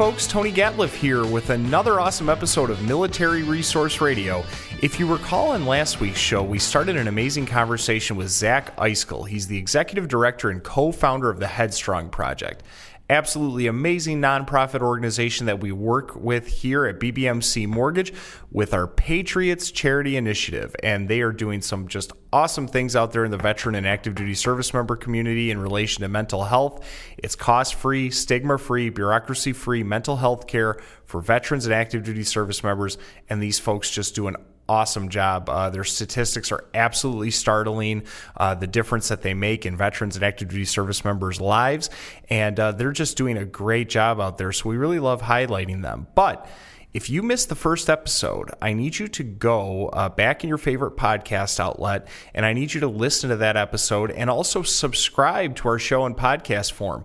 folks, Tony Gatliff here with another awesome episode of Military Resource Radio. If you recall in last week's show, we started an amazing conversation with Zach Iscol. He's the executive director and co-founder of the Headstrong project. Absolutely amazing nonprofit organization that we work with here at BBMC Mortgage with our Patriots Charity Initiative. And they are doing some just awesome things out there in the veteran and active duty service member community in relation to mental health. It's cost-free, stigma-free, bureaucracy-free mental health care for veterans and active duty service members. And these folks just do an awesome job. Their statistics are absolutely startling, the difference that they make in veterans and active duty service members' lives, and they're just doing a great job out there, so we really love highlighting them. But if you missed the first episode, I need you to go back in your favorite podcast outlet, and I need you to listen to that episode and also subscribe to our show in podcast form.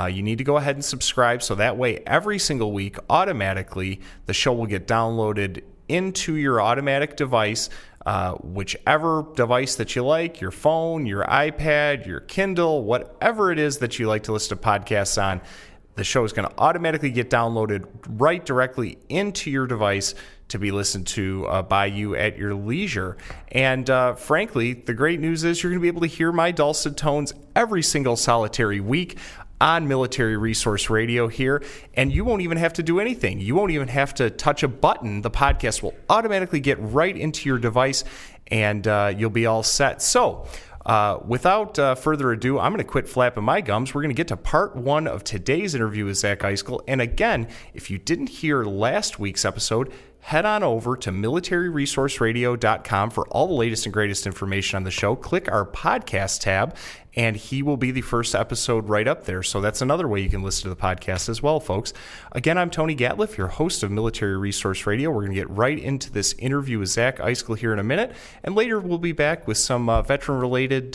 You need to go ahead and subscribe, so that way every single week, automatically, the show will get downloaded into your automatic device, whichever device that you like, your phone, your iPad, your Kindle, whatever it is that you like to listen to podcasts on. The show is going to automatically get downloaded right directly into your device to be listened to by you at your leisure. And frankly, the great news is you're going to be able to hear my dulcet tones every single solitary week on Military Resource Radio here, and you won't even have to do anything. You won't even have to touch a button. The podcast will automatically get right into your device, and you'll be all set. So, without further ado, I'm going to quit flapping my gums. We're going to get to part one of today's interview with Zach Iscol. And again, if you didn't hear last week's episode, head on over to militaryresourceradio.com for all the latest and greatest information on the show. Click our podcast tab, and he will be the first episode right up there. So that's another way you can listen to the podcast as well, folks. Again, I'm Tony Gatliff, your host of Military Resource Radio. We're going to get right into this interview with Zach Iscol here in a minute, and later we'll be back with some veteran-related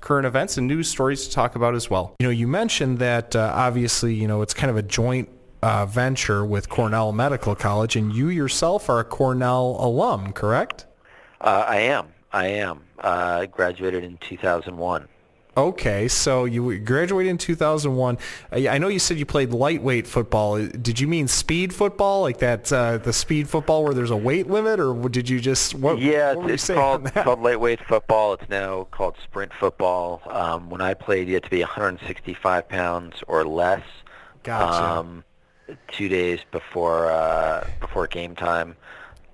current events and news stories to talk about as well. You know, you mentioned that obviously, it's kind of a joint venture with Cornell Medical College, and you yourself are a Cornell alum, correct? I am. I graduated in 2001. Okay, so you graduated in 2001. I know you said you played lightweight football. Did you mean speed football, like that, the speed football where there's a weight limit, or did you just what? Yeah, what it's called lightweight football. It's now called sprint football. When I played, you had to be 165 pounds or less. Gotcha. 2 days before game time.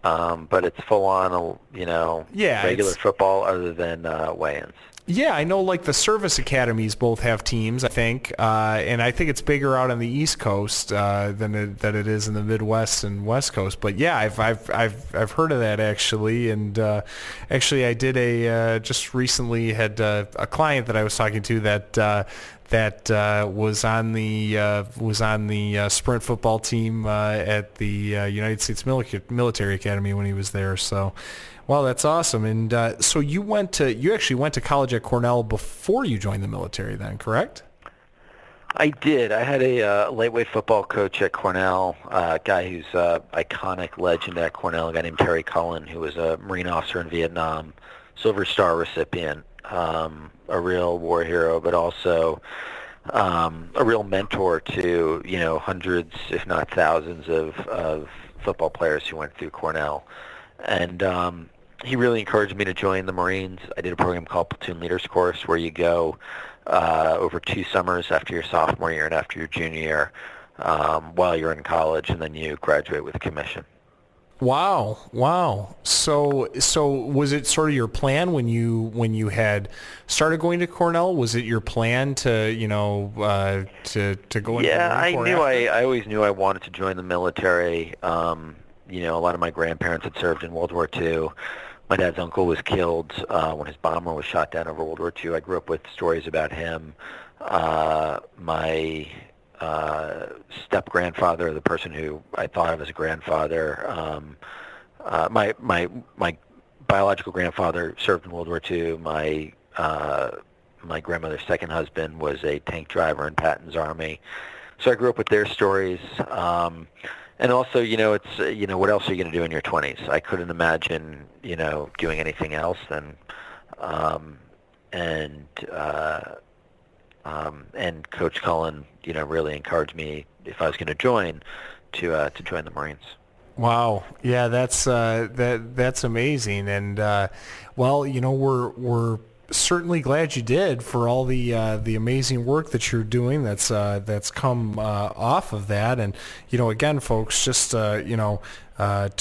But it's full on, regular football other than weigh-ins. Yeah, I know, like the service academies both have teams, I think, and I think it's bigger out on the East Coast than it is in the Midwest and West Coast. But yeah, I've heard of that actually, and actually I did just recently had a client that I was talking to that was on the sprint football team at the United States Military Academy when he was there. So. Wow, that's awesome. And so you actually went to college at Cornell before you joined the military then, correct? I did. I had a lightweight football coach at Cornell, a guy who's an iconic legend at Cornell, a guy named Terry Cullen, who was a Marine officer in Vietnam, Silver Star recipient, a real war hero, but also a real mentor to, hundreds, if not thousands of football players who went through Cornell. And he really encouraged me to join the Marines. I did a program called Platoon Leaders Course where you go over 2 summers after your sophomore year and after your junior year while you're in college, and then you graduate with a commission. Wow. So was it sort of your plan when you had started going to Cornell? Was it your plan to to go into the Marine Corps? Yeah, I always knew I wanted to join the military. A lot of my grandparents had served in World War II. My dad's uncle was killed when his bomber was shot down over World War II. I grew up with stories about him. My step-grandfather, the person who I thought of as a grandfather, my biological grandfather served in World War II. My grandmother's second husband was a tank driver in Patton's Army. So I grew up with their stories. And also, it's, what else are you going to do in your 20s? I couldn't imagine, doing anything else. And Coach Cullen, really encouraged me if I was going to join to join the Marines. Wow. Yeah, that's amazing. And we're certainly glad you did for all the amazing work that you're doing. That's come off of that. And again, folks, just to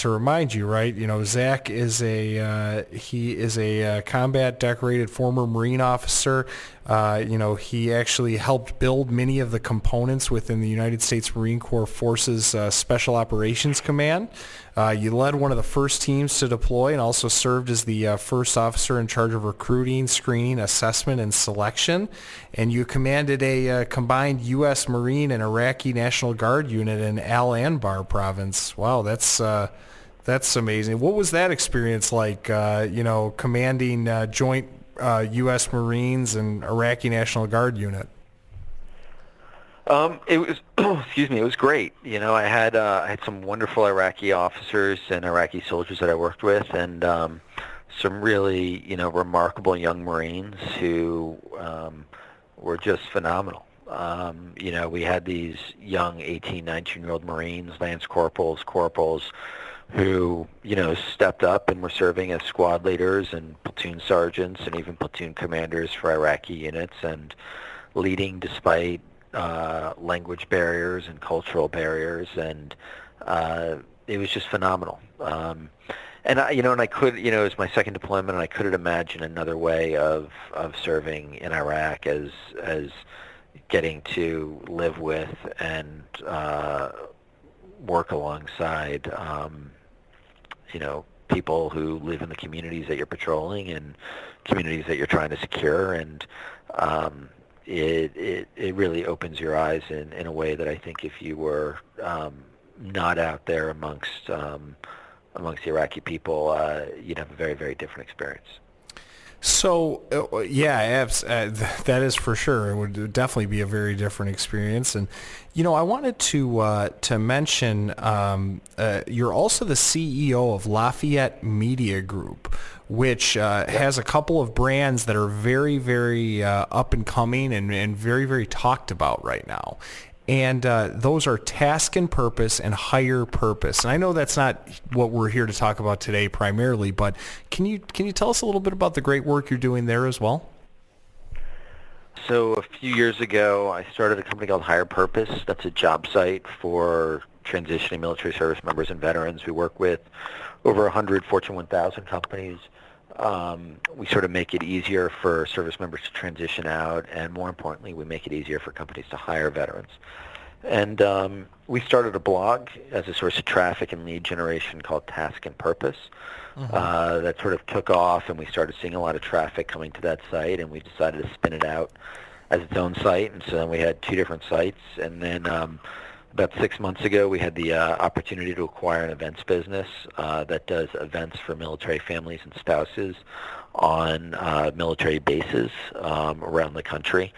remind you, right? Zach is a combat decorated former Marine officer. He actually helped build many of the components within the United States Marine Corps Forces Special Operations Command. You led one of the first teams to deploy and also served as the first officer in charge of recruiting, screening, assessment, and selection. And you commanded a combined U.S. Marine and Iraqi National Guard unit in Al Anbar province. Wow, that's amazing. What was that experience like, commanding joint U.S. Marines and Iraqi National Guard unit? It was, excuse me, it was great. I had some wonderful Iraqi officers and Iraqi soldiers that I worked with, and some really, remarkable young Marines who were just phenomenal. We had these young 18, 19-year-old Marines, lance corporals, who, stepped up and were serving as squad leaders and platoon sergeants and even platoon commanders for Iraqi units, and leading despite language barriers and cultural barriers, and it was just phenomenal. And I could, it was my second deployment, and I couldn't imagine another way of serving in Iraq as getting to live with and work alongside, people who live in the communities that you're patrolling and communities that you're trying to secure, and it really opens your eyes in a way that I think if you were not out there amongst the Iraqi people, you'd have a very, very different experience. So, that is for sure. It would definitely be a very different experience. And, I wanted to mention you're also the CEO of Lafayette Media Group, which has a couple of brands that are very, very up and coming and very, very talked about right now. And those are Task and Purpose and Higher Purpose. And I know that's not what we're here to talk about today primarily, but can you tell us a little bit about the great work you're doing there as well? So a few years ago, I started a company called Higher Purpose. That's a job site for transitioning military service members and veterans. We work with over 100 Fortune 1000 companies. We sort of make it easier for service members to transition out, and more importantly, we make it easier for companies to hire veterans. And we started a blog as a source of traffic and lead generation called Task and Purpose. That sort of took off, and we started seeing a lot of traffic coming to that site, and we decided to spin it out as its own site. And so then we had two different sites, and then about 6 months ago, we had the opportunity to acquire an events business that does events for military families and spouses on military bases around the country.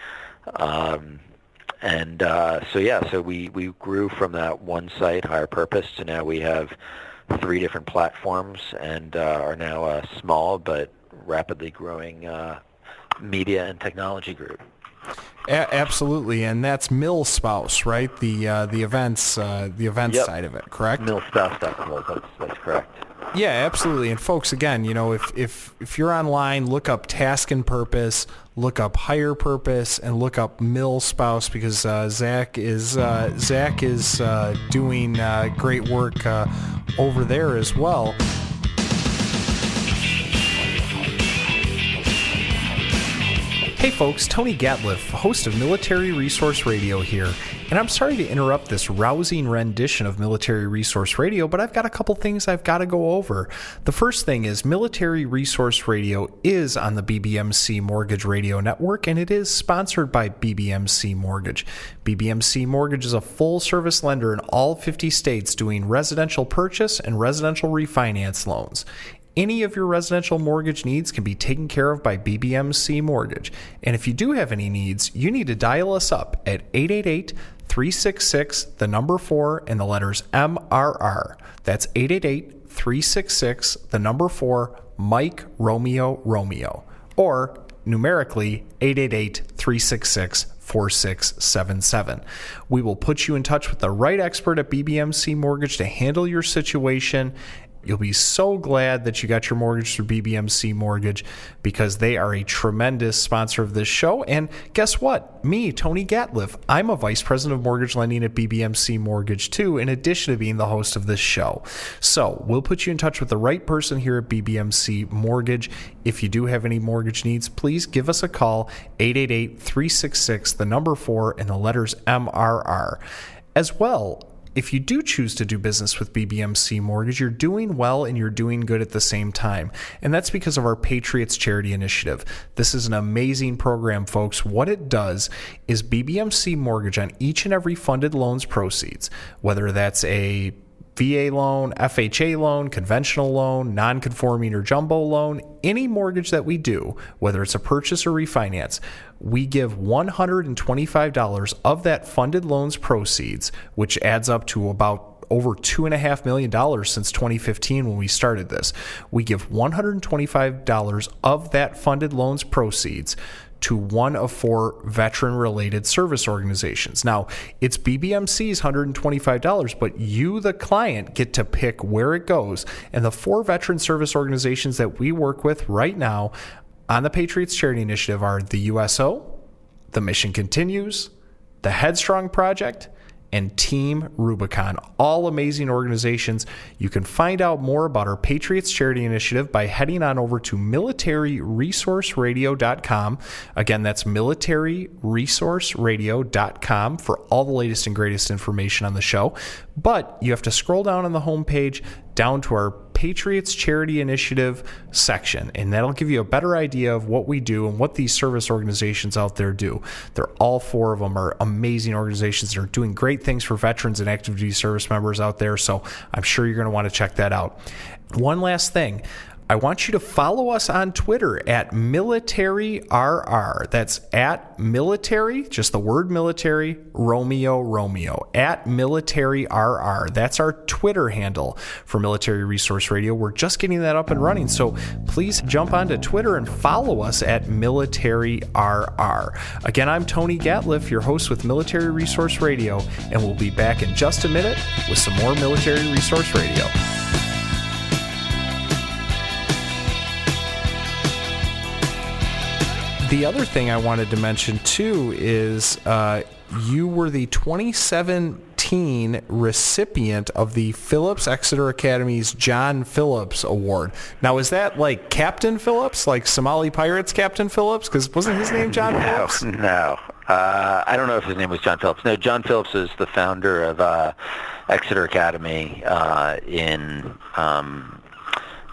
So we grew from that one site, Higher Purpose, to now we have 3 different platforms and are now a small but rapidly growing media and technology group. Absolutely, and that's MilSpouse, right? The events side of it, correct? MilSpouse.com. That's correct. Yeah, absolutely. And folks, again, if you're online, look up Task and Purpose, look up Higher Purpose, and look up MilSpouse, because Zach is doing great work over there as well. Hey folks, Tony Gatliff, host of Military Resource Radio here, and I'm sorry to interrupt this rousing rendition of Military Resource Radio, but I've got a couple things I've got to go over. The first thing is Military Resource Radio is on the BBMC Mortgage Radio Network, and it is sponsored by BBMC Mortgage. BBMC Mortgage is a full-service lender in all 50 states doing residential purchase and residential refinance loans. Any of your residential mortgage needs can be taken care of by BBMC Mortgage. And if you do have any needs, you need to dial us up at 888-366, the number 4, and the letters MRR. That's 888-366, the number 4, Mike Romeo Romeo. Or numerically 888-366 4677. We will put you in touch with the right expert at BBMC Mortgage to handle your situation. You'll be so glad that you got your mortgage through BBMC Mortgage because they are a tremendous sponsor of this show. And guess what? Me, Tony Gatliff, I'm a vice president of mortgage lending at BBMC Mortgage too, in addition to being the host of this show. So we'll put you in touch with the right person here at BBMC Mortgage. If you do have any mortgage needs, please give us a call, 888-366, the number 4, and the letters MRR. As well, if you do choose to do business with BBMC Mortgage, you're doing well and you're doing good at the same time. And that's because of our Patriots Charity Initiative. This is an amazing program, folks. What it does is BBMC Mortgage on each and every funded loans proceeds, whether that's a VA loan, FHA loan, conventional loan, non-conforming or jumbo loan, any mortgage that we do, whether it's a purchase or refinance, we give $125 of that funded loans proceeds, which adds up to about over $2.5 million since 2015 when we started this. We give $125 of that funded loans proceeds to one of 4 veteran-related service organizations. Now, it's BBMC's $125, but you, the client, get to pick where it goes. And the 4 veteran service organizations that we work with right now on the Patriots Charity Initiative are the USO, the Mission Continues, the Headstrong Project, and Team Rubicon, all amazing organizations. You can find out more about our Patriots Charity Initiative by heading on over to militaryresourceradio.com. Again, that's militaryresourceradio.com for all the latest and greatest information on the show. But you have to scroll down on the homepage down to our Patriots Charity Initiative section, and that'll give you a better idea of what we do and what these service organizations out there do. They're all 4 of them are amazing organizations that are doing great things for veterans and active duty service members out there, so I'm sure you're going to want to check that out. One last thing. I want you to follow us on Twitter at MilitaryRR. That's at military, just the word military, Romeo, at MilitaryRR. That's our Twitter handle for Military Resource Radio. We're just getting that up and running, so please jump onto Twitter and follow us at MilitaryRR. Again, I'm Tony Gatliff, your host with Military Resource Radio, and we'll be back in just a minute with some more Military Resource Radio. The other thing I wanted to mention, too, is you were the 2017 recipient of the Phillips Exeter Academy's John Phillips Award. Now, is that like Captain Phillips, like Somali Pirates Captain Phillips? Because wasn't his name John Phillips? No. I don't know if his name was John Phillips. No, John Phillips is the founder of Exeter Academy in...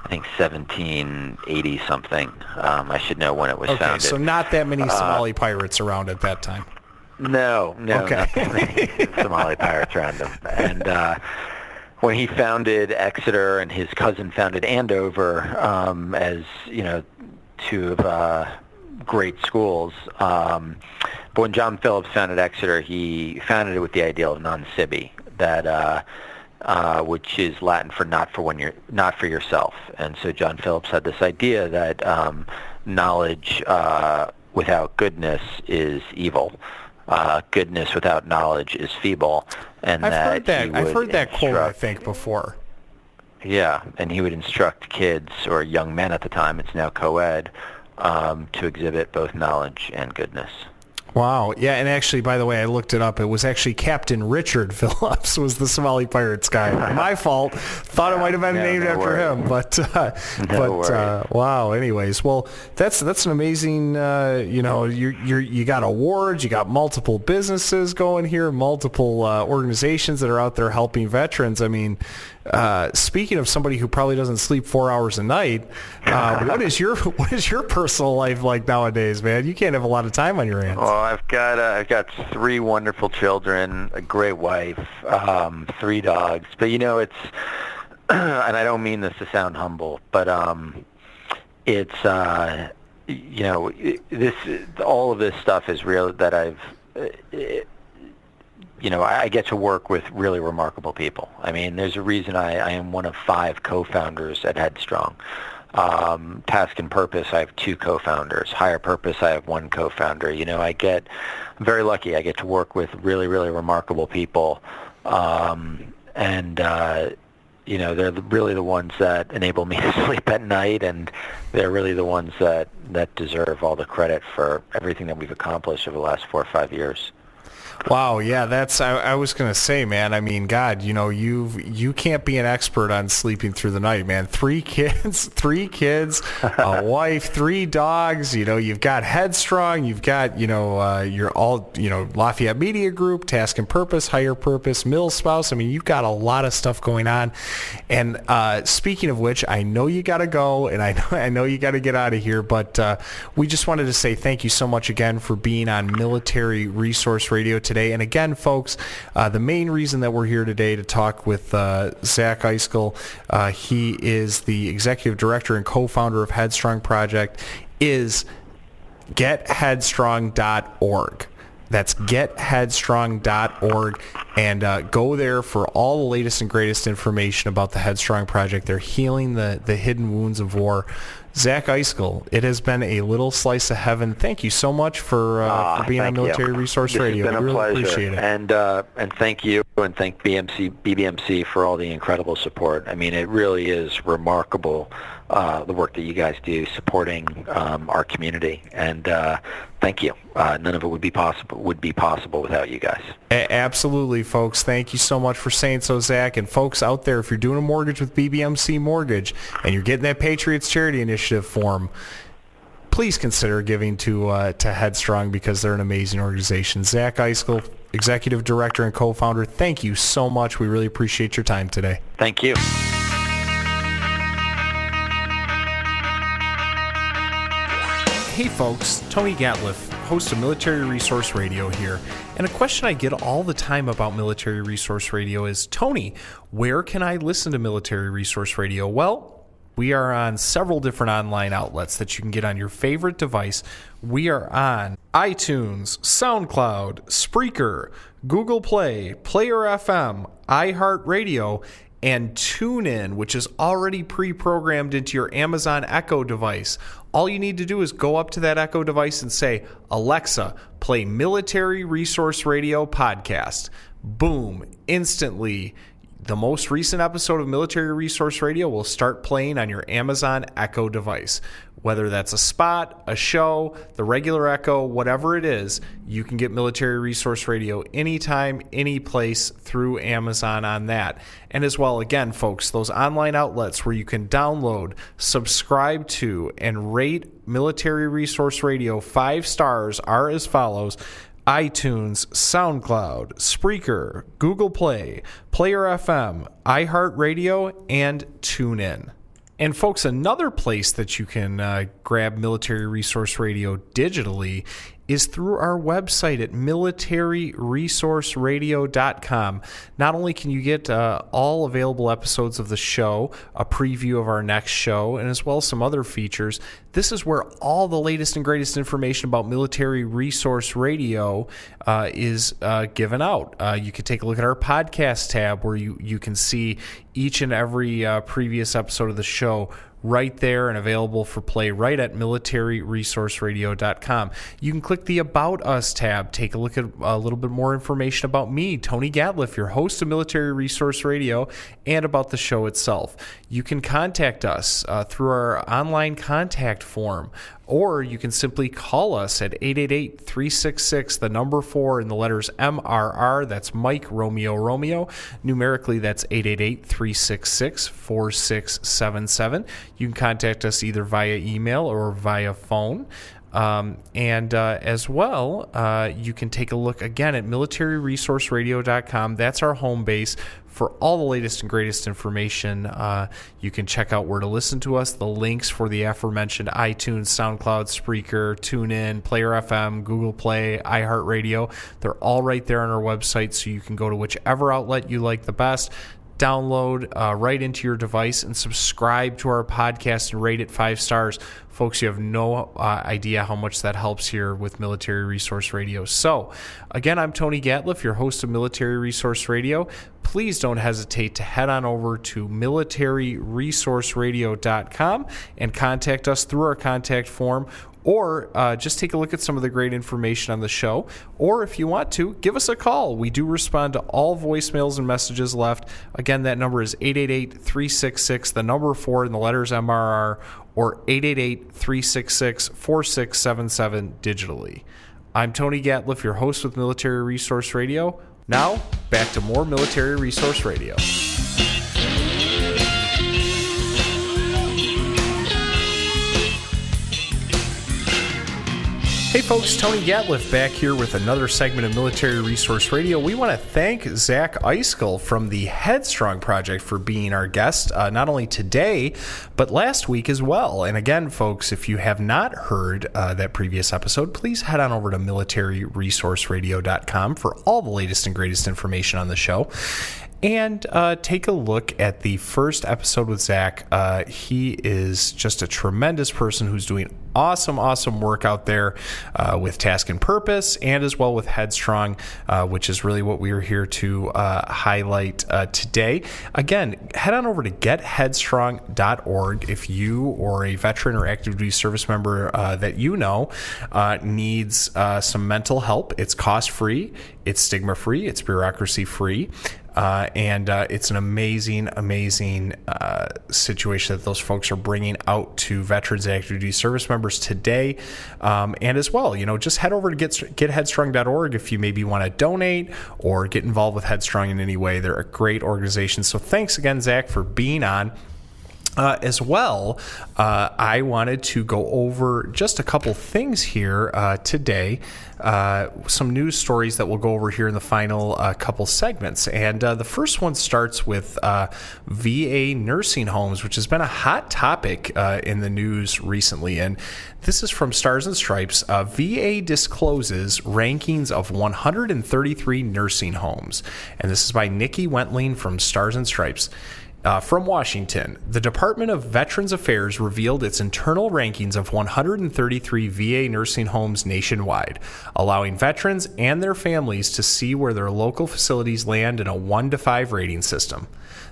I think 1780 something. I should know when it was founded. Okay, so not that many Somali pirates around at that time. No, okay. Not that many Somali pirates around him. And when he founded Exeter, and his cousin founded Andover, as 2 of great schools. But when John Phillips founded Exeter, he founded it with the ideal of non-sibi, that which is Latin for not for yourself. And so John Phillips had this idea that knowledge without goodness is evil. Goodness without knowledge is feeble. And I've heard that quote, I think, before. Yeah, and he would instruct kids, or young men at the time, it's now co-ed, to exhibit both knowledge and goodness. Wow. Yeah, and actually, by the way, I looked it up. It was actually Captain Richard Phillips was the Somali Pirates guy. My fault. Thought it might have been named after him, but wow. Anyways, well, that's an amazing. You got awards, you got multiple businesses going here, multiple organizations that are out there helping veterans. I mean, speaking of somebody who probably doesn't sleep 4 hours a night, what is your personal life like nowadays, man? You can't have a lot of time on your hands. Well, I've got 3 wonderful children, a great wife, 3 dogs. But it's, and I don't mean this to sound humble, but it's this all of this stuff is real. That I get to work with really remarkable people. I mean, there's a reason I am one of 5 co-founders at Headstrong. Task and Purpose, I have 2 co-founders. Higher Purpose, I have 1 co-founder. I'm very lucky. I get to work with really, really remarkable people. They're really the ones that enable me to sleep at night, and they're really the ones that deserve all the credit for everything that we've accomplished over the last 4 or 5 years. Wow, yeah, I was gonna say, man. I mean, God, you can't be an expert on sleeping through the night, man. 3 kids, a wife, 3 dogs. You've got Headstrong, you've got you're all Lafayette Media Group, Task and Purpose, Higher Purpose, Mill Spouse. I mean, you've got a lot of stuff going on. And speaking of which, I know you got to go, and I know you got to get out of here. But we just wanted to say thank you so much again for being on Military Resource Radio today. And again, folks, the main reason that we're here today to talk with Zach Iscol, he is the executive director and co-founder of Headstrong Project, is getheadstrong.org. That's getheadstrong.org, and go there for all the latest and greatest information about the Headstrong Project. They're healing the hidden wounds of war. Zach Iscol, it has been a little slice of heaven. Thank you so much for being on Military Resource Radio. It's been a pleasure. Appreciate it. And thank you, and thank BBMC for all the incredible support. I mean, it really is remarkable, the work that you guys do supporting our community. And thank you. None of it would be possible without you guys. Absolutely, folks. Thank you so much for saying so, Zach. And folks out there, if you're doing a mortgage with BBMC Mortgage and you're getting that Patriots Charity Initiative form, please consider giving to Headstrong, because they're an amazing organization. Zach Iscol, Executive Director and Co-Founder, thank you so much. We really appreciate your time today. Thank you. Hey folks, Tony Gatliff, host of Military Resource Radio here. And a question I get all the time about Military Resource Radio is, Tony, where can I listen to Military Resource Radio? Well, we are on several different online outlets that you can get on your favorite device. We are on iTunes, SoundCloud, Spreaker, Google Play, Player FM, iHeartRadio, and TuneIn, which is already pre-programmed into your Amazon Echo device. All you need to do is go up to that Echo device and say, Alexa, play Military Resource Radio podcast. Boom, instantly, the most recent episode of Military Resource Radio will start playing on your Amazon Echo device. Whether that's a spot, a show, the regular Echo, whatever it is, you can get Military Resource Radio anytime, any place through Amazon on that. And as well, again, folks, those online outlets where you can download, subscribe to, and rate Military Resource Radio 5 stars are as follows: iTunes, SoundCloud, Spreaker, Google Play, Player FM, iHeartRadio, and TuneIn. And folks, another place that you can grab Military Resource Radio digitally is through our website at militaryresourceradio.com. Not only can you get all available episodes of the show, a preview of our next show, and as well as some other features, this is where all the latest and greatest information about Military Resource Radio is given out. You can take a look at our podcast tab where you can see each and every previous episode of the show right there and available for play right at militaryresourceradio.com. You can click the About Us tab, take a look at a little bit more information about me, Tony Gatliff, your host of Military Resource Radio, and about the show itself. You can contact us through our online contact form, or you can simply call us at 888-366, the number 4 and the letters MRR. That's Mike Romeo Romeo. Numerically, that's 888-366-4677. You can contact us either via email or via phone. As well, you can take a look again at militaryresourceradio.com. That's our home base for all the latest and greatest information. You can check out where to listen to us, the links for the aforementioned iTunes, SoundCloud, Spreaker, TuneIn, Player FM, Google Play, iHeartRadio. They're all right there on our website, so you can go to whichever outlet you like the best, download right into your device and subscribe to our podcast and rate it 5 stars. Folks, you have no idea how much that helps here with Military Resource Radio. So, again, I'm Tony Gatliff, your host of Military Resource Radio. Please don't hesitate to head on over to militaryresourceradio.com and contact us through our contact form, or just take a look at some of the great information on the show. Or if you want to, give us a call. We do respond to all voicemails and messages left. Again, that number is 888-366, the number 4 and the letters MRR, or 888-366-4677 digitally. I'm Tony Gatliff, your host with Military Resource Radio. Now, back to more Military Resource Radio. Hey folks, Tony Gatliff back here with another segment of Military Resource Radio. We want to thank Zach Iscol from the Headstrong project for being our guest, not only today, but last week as well. And again, folks, if you have not heard that previous episode, please head on over to militaryresourceradio.com for all the latest and greatest information on the show. And take a look at the first episode with Zach. He is just a tremendous person who's doing awesome work out there with Task and Purpose, and as well with Headstrong, which is really what we are here to highlight today. Again, head on over to getheadstrong.org if you or a veteran or active duty service member that you know needs some mental help. It's cost-free, it's stigma-free, it's bureaucracy-free. And it's an amazing situation that those folks are bringing out to veterans and active duty service members today. And as well, just head over to getheadstrong.org if you maybe want to donate or get involved with Headstrong in any way. They're a great organization. So thanks again, Zach, for being on. As well, I wanted to go over just a couple things here today, some news stories that we'll go over here in the final couple segments. And the first one starts with VA nursing homes, which has been a hot topic in the news recently. And this is from Stars and Stripes. VA discloses rankings of 133 nursing homes. And this is by Nikki Wentling from Stars and Stripes. From Washington, the Department of Veterans Affairs revealed its internal rankings of 133 VA nursing homes nationwide, allowing veterans and their families to see where their local facilities land in a 1 to 5 rating system.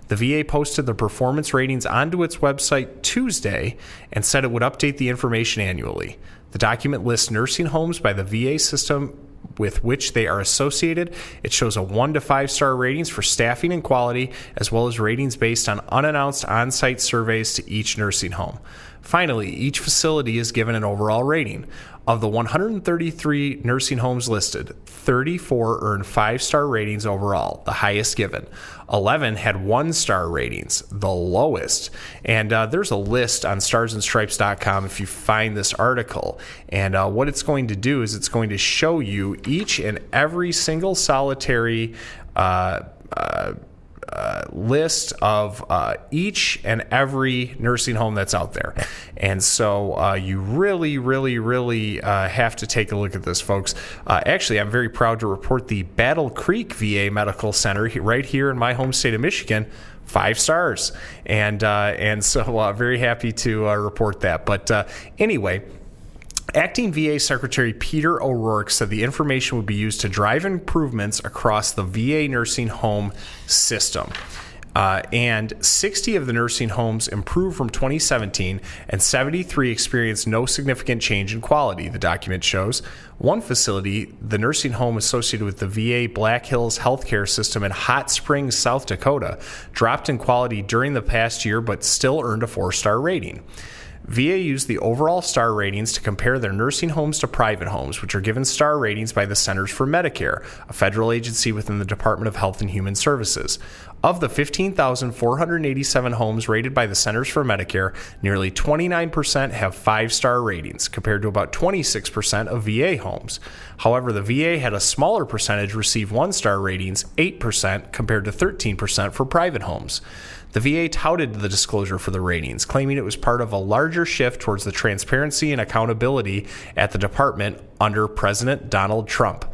The VA posted the performance ratings onto its website Tuesday and said it would update the information annually. The document lists nursing homes by the VA system with which they are associated. It shows a 1 to 5 star ratings for staffing and quality, as well as ratings based on unannounced on-site surveys to each nursing home. Finally, each facility is given an overall rating. Of the 133 nursing homes listed, 34 earned 5-star ratings overall, the highest given. 11 had 1-star ratings, the lowest. And there's a list on starsandstripes.com if you find this article. And what it's going to do is it's going to show you each and every single solitary list of each and every nursing home that's out there. And so you really have to take a look at this, folks. Actually, I'm very proud to report the Battle Creek VA Medical Center right here in my home state of Michigan, 5 stars. And so very happy to report that. But anyway, Acting VA Secretary Peter O'Rourke said the information would be used to drive improvements across the VA nursing home system. And 60 of the nursing homes improved from 2017, and 73 experienced no significant change in quality, the document shows. One facility, the nursing home associated with the VA Black Hills Healthcare System in Hot Springs, South Dakota, dropped in quality during the past year but still earned a 4-star rating. VA used the overall star ratings to compare their nursing homes to private homes, which are given star ratings by the Centers for Medicare, a federal agency within the Department of Health and Human Services. Of the 15,487 homes rated by the Centers for Medicare, nearly 29% have 5-star ratings, compared to about 26% of VA homes. However, the VA had a smaller percentage receive 1-star ratings, 8%, compared to 13% for private homes. The VA touted the disclosure for the ratings, claiming it was part of a larger shift towards the transparency and accountability at the department under President Donald Trump.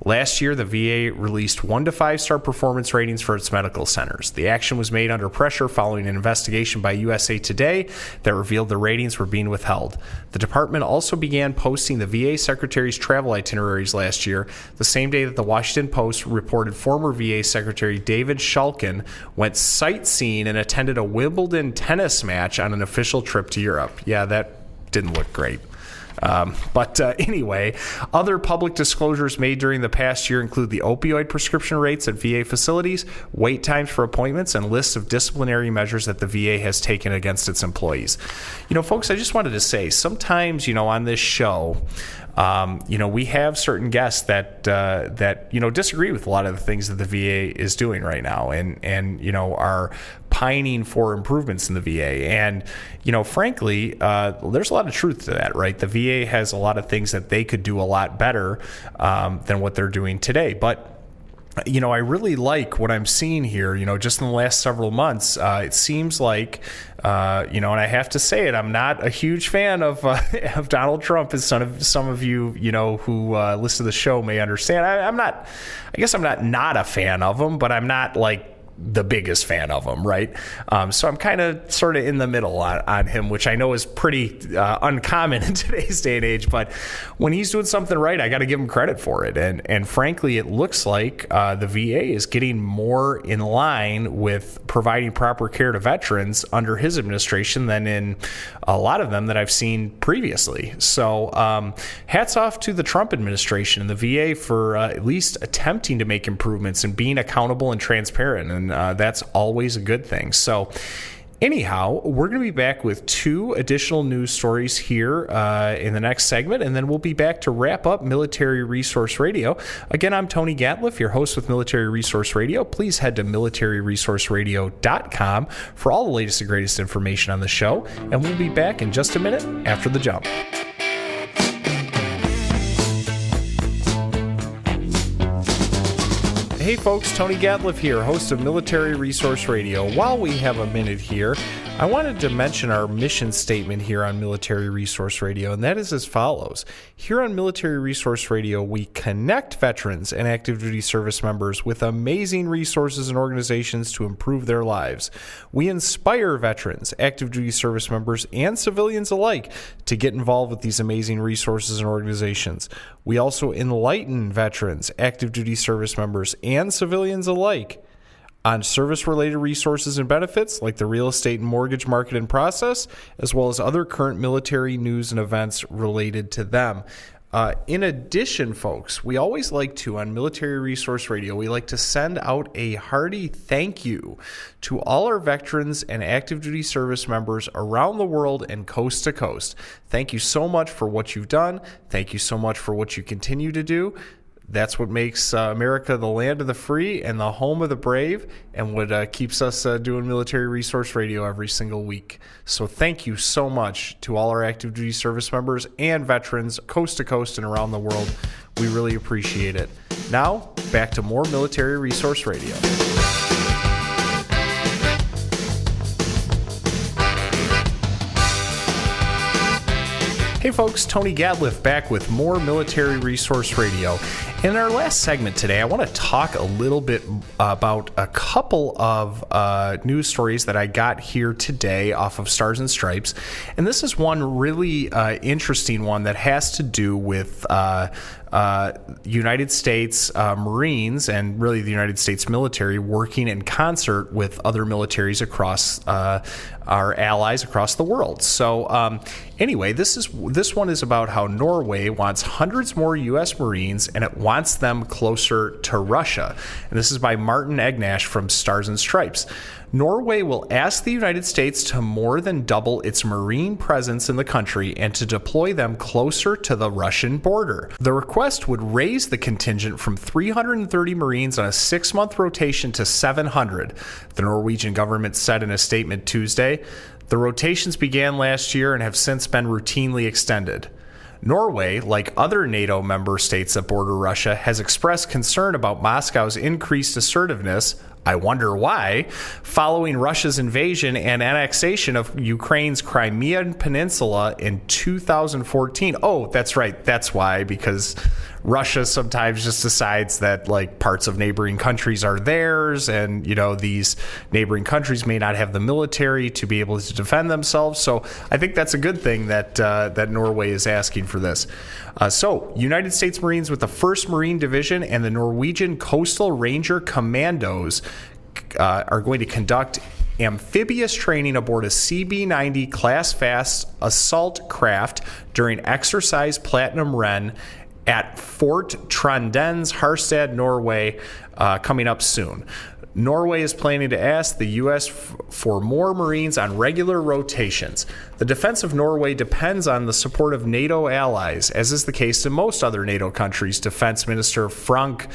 Last year, the VA released 1 to 5-star performance ratings for its medical centers. The action was made under pressure following an investigation by USA Today that revealed the ratings were being withheld. The department also began posting the VA Secretary's travel itineraries last year, the same day that the Washington Post reported former VA Secretary David Shulkin went sightseeing and attended a Wimbledon tennis match on an official trip to Europe. Yeah, that didn't look great. Anyway, other public disclosures made during the past year include the opioid prescription rates at VA facilities, wait times for appointments, and lists of disciplinary measures that the VA has taken against its employees. Folks, I just wanted to say, sometimes, on this show, we have certain guests that disagree with a lot of the things that the VA is doing right now and are pining for improvements in the VA. And, frankly, there's a lot of truth to that, right? The VA has a lot of things that they could do a lot better than what they're doing today. But I really like what I'm seeing here, just in the last several months. It seems like, and I have to say it, I'm not a huge fan of Donald Trump, as some of you, who listen to the show may understand. I guess I'm not a fan of him, but I'm not like the biggest fan of him, right? So I'm kind of sort of in the middle on him, which I know is pretty uncommon in today's day and age. But when he's doing something right, I got to give him credit for it. And frankly, it looks like the VA is getting more in line with providing proper care to veterans under his administration than in a lot of them that I've seen previously. So hats off to the Trump administration and the VA for at least attempting to make improvements and being accountable and transparent. And that's always a good thing. So anyhow, we're going to be back with 2 additional news stories here in the next segment, and then we'll be back to wrap up Military Resource Radio. Again, I'm Tony Gatliff, your host with Military Resource Radio. Please head to militaryresourceradio.com for all the latest and greatest information on the show, and we'll be back in just a minute after the jump. Hey folks, Tony Gatliff here, host of Military Resource Radio. While we have a minute here, I wanted to mention our mission statement here on Military Resource Radio, and that is as follows. Here on Military Resource Radio, we connect veterans and active duty service members with amazing resources and organizations to improve their lives. We inspire veterans, active duty service members, and civilians alike to get involved with these amazing resources and organizations. We also enlighten veterans, active duty service members, and civilians alike on service-related resources and benefits like the real estate and mortgage market and process, as well as other current military news and events related to them. In addition, folks, we always like to, on Military Resource Radio, we like to send out a hearty thank you to all our veterans and active duty service members around the world and coast to coast. Thank you so much for what you've done. Thank you so much for what you continue to do. That's what makes America the land of the free and the home of the brave, and what keeps us doing Military Resource Radio every single week. So thank you so much to all our active duty service members and veterans coast to coast and around the world. We really appreciate it. Now, back to more Military Resource Radio. Hey folks, Tony Gatliff back with more Military Resource Radio. In our last segment today, I want to talk a little bit about a couple of news stories that I got here today off of Stars and Stripes. And this is one really interesting one that has to do with United States Marines and really the United States military working in concert with other militaries across our allies across the world. So anyway, this one is about how Norway wants hundreds more U.S. Marines and it wants them closer to Russia. And this is by Martin Egnash from Stars and Stripes. Norway will ask the United States to more than double its Marine presence in the country and to deploy them closer to the Russian border. The request would raise the contingent from 330 Marines on a 6-month rotation to 700, the Norwegian government said in a statement Tuesday. The rotations began last year and have since been routinely extended. Norway, like other NATO member states that border Russia, has expressed concern about Moscow's increased assertiveness, I wonder why, following Russia's invasion and annexation of Ukraine's Crimean Peninsula in 2014. Oh, that's right. That's why, because Russia sometimes just decides that like parts of neighboring countries are theirs, and these neighboring countries may not have the military to be able to defend themselves. So I think that's a good thing that that Norway is asking for this. So United States Marines with the 1st Marine Division and the Norwegian Coastal Ranger Commandos are going to conduct amphibious training aboard a CB-90 class fast assault craft during exercise Platinum Ren at Fort Trondheim's Harstad, Norway, coming up soon. Norway is planning to ask the U.S. for more Marines on regular rotations. The defense of Norway depends on the support of NATO allies, as is the case in most other NATO countries. Defense Minister Frank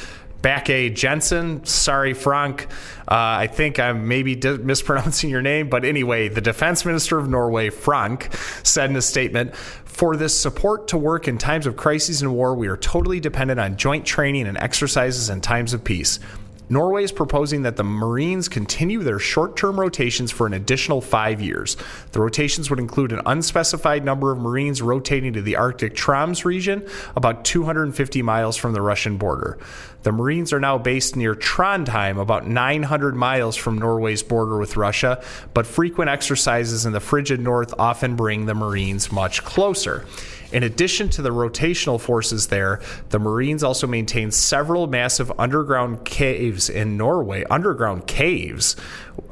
Bakke-Jensen. Sorry, Frank. I think I'm maybe mispronouncing your name. But anyway, the defense minister of Norway, Frank, said in a statement, "For this support to work in times of crises and war, we are totally dependent on joint training and exercises in times of peace." Norway is proposing that the Marines continue their short-term rotations for an additional 5 years. The rotations would include an unspecified number of Marines rotating to the Arctic Troms region, about 250 miles from the Russian border. The Marines are now based near Trondheim, about 900 miles from Norway's border with Russia, but frequent exercises in the frigid north often bring the Marines much closer. In addition to the rotational forces there, the Marines also maintain several massive underground caves in Norway. Underground caves?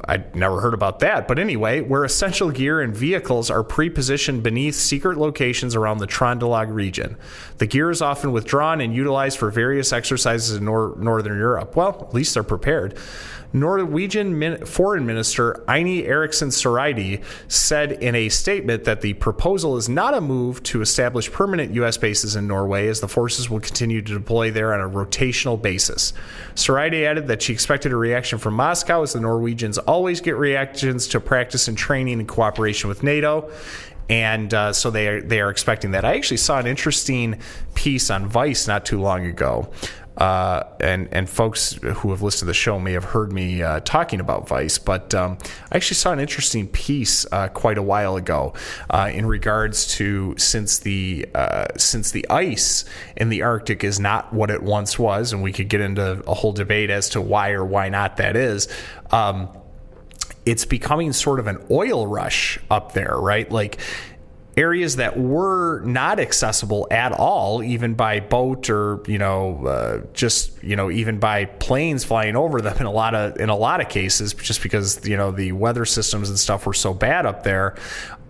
I'd never heard about that. But anyway, where essential gear and vehicles are pre-positioned beneath secret locations around the Trøndelag region. The gear is often withdrawn and utilized for various exercises in Northern Europe. Well, at least they're prepared. Norwegian Foreign Minister Ine Eriksen Søreide said in a statement that the proposal is not a move to establish permanent U.S. bases in Norway, as the forces will continue to deploy there on a rotational basis. Søreide added that she expected a reaction from Moscow, as the Norwegians always get reactions to practice and training in cooperation with NATO. And so they are expecting that. I actually saw an interesting piece on Vice not too long ago. And folks who have listened to the show may have heard me talking about Vice, but I actually saw an interesting piece quite a while ago in regards to since the ice in the Arctic is not what it once was, and we could get into a whole debate as to why or why not that is. It's becoming sort of an oil rush up there, right? Like areas that were not accessible at all, even by boat or even by planes flying over them in a lot of cases, just because the weather systems and stuff were so bad up there,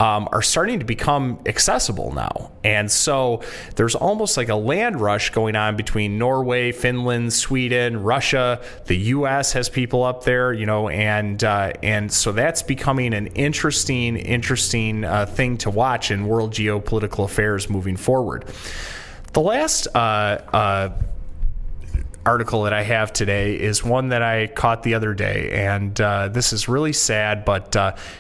are starting to become accessible now. And so there's almost like a land rush going on between Norway, Finland, Sweden, Russia. The U.S. has people up there, and so that's becoming an interesting thing to watch in world geopolitical affairs moving forward. The last article that I have today is one that I caught the other day, and this is really sad, but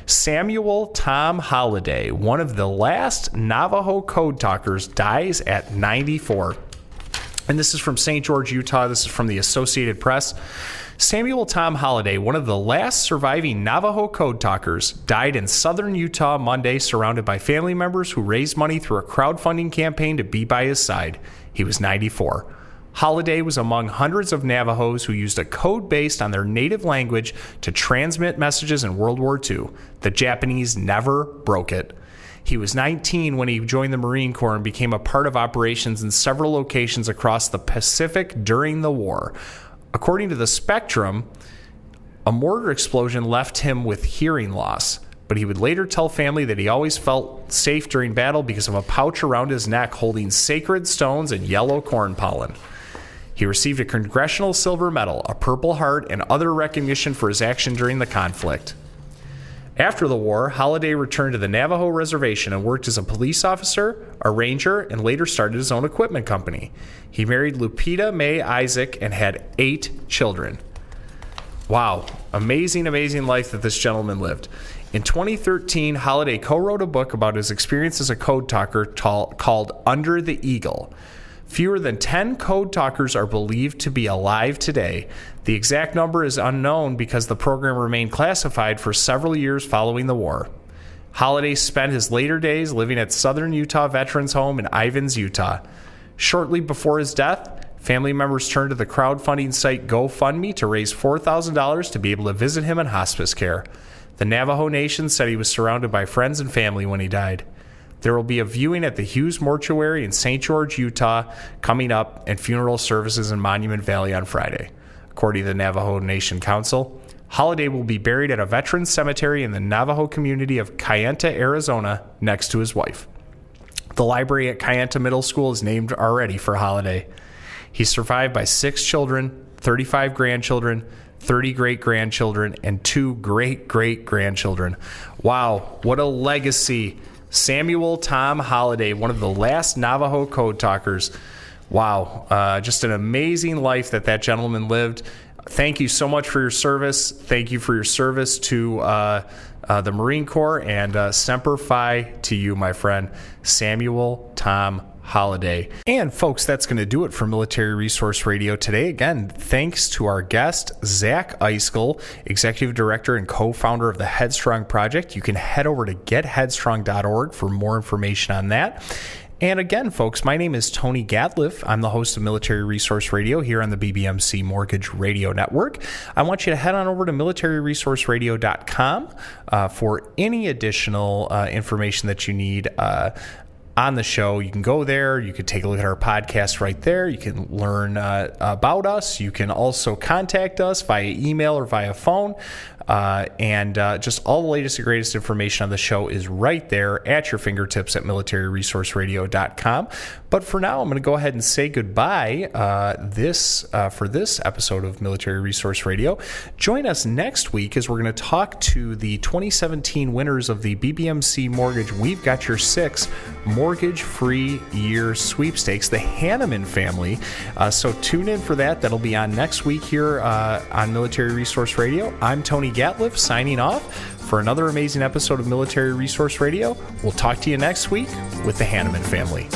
Samuel Tom Holliday, one of the last Navajo code talkers, dies at 94. And this is from St. George, Utah. This is from the Associated Press. Samuel Tom Holliday, one of the last surviving Navajo code talkers, died in southern Utah Monday, surrounded by family members who raised money through a crowdfunding campaign to be by his side. He was 94. Holliday was among hundreds of Navajos who used a code based on their native language to transmit messages in World War II. The Japanese never broke it. He was 19 when he joined the Marine Corps and became a part of operations in several locations across the Pacific during the war. According to the Spectrum, a mortar explosion left him with hearing loss, but he would later tell family that he always felt safe during battle because of a pouch around his neck holding sacred stones and yellow corn pollen. He received a Congressional Silver Medal, a Purple Heart, and other recognition for his action during the conflict. After the war, Holliday returned to the Navajo Reservation and worked as a police officer, a ranger, and later started his own equipment company. He married Lupita Mae Isaac and had 8 children. Wow, amazing life that this gentleman lived. In 2013, Holliday co-wrote a book about his experience as a code talker called Under the Eagle. Fewer than 10 code talkers are believed to be alive today. The exact number is unknown because the program remained classified for several years following the war. Holliday spent his later days living at Southern Utah Veterans Home in Ivins, Utah. Shortly before his death, family members turned to the crowdfunding site GoFundMe to raise $4,000 to be able to visit him in hospice care. The Navajo Nation said he was surrounded by friends and family when he died. There will be a viewing at the Hughes Mortuary in St. George, Utah, coming up, and funeral services in Monument Valley on Friday. According to the Navajo Nation Council, Holiday will be buried at a veterans cemetery in the Navajo community of Kayenta, Arizona, next to his wife. The library at Kayenta Middle School is named already for Holiday. He's survived by 6 children, 35 grandchildren, 30 great-grandchildren, and 2 great-great-grandchildren. Wow, what a legacy. Samuel Tom Holiday, one of the last Navajo code talkers. Wow, just an amazing life that gentleman lived. Thank you so much for your service. Thank you for your service to the Marine Corps, and Semper Fi to you, my friend, Samuel Tom Holiday. And folks, that's going to do it for Military Resource Radio today. Again, thanks to our guest, Zach Iscol, Executive Director and co-founder of the Headstrong Project. You can head over to getheadstrong.org for more information on that. And again, folks, my name is Tony Gatliff. I'm the host of Military Resource Radio here on the BBMC Mortgage Radio Network. I want you to head on over to militaryresourceradio.com for any additional information that you need on the show. You can go there. You can take a look at our podcast right there. You can learn about us. You can also contact us via email or via phone. And just all the latest and greatest information on the show is right there at your fingertips at militaryresourceradio.com. But for now, I'm going to go ahead and say goodbye for this episode of Military Resource Radio. Join us next week as we're going to talk to the 2017 winners of the BBMC Mortgage We've Got Your 6 Mortgage-Free Year Sweepstakes, the Hanneman family. So tune in for that. That'll be on next week here on Military Resource Radio. I'm Tony Gatliff signing off for another amazing episode of Military Resource Radio. We'll talk to you next week with the Hanneman family.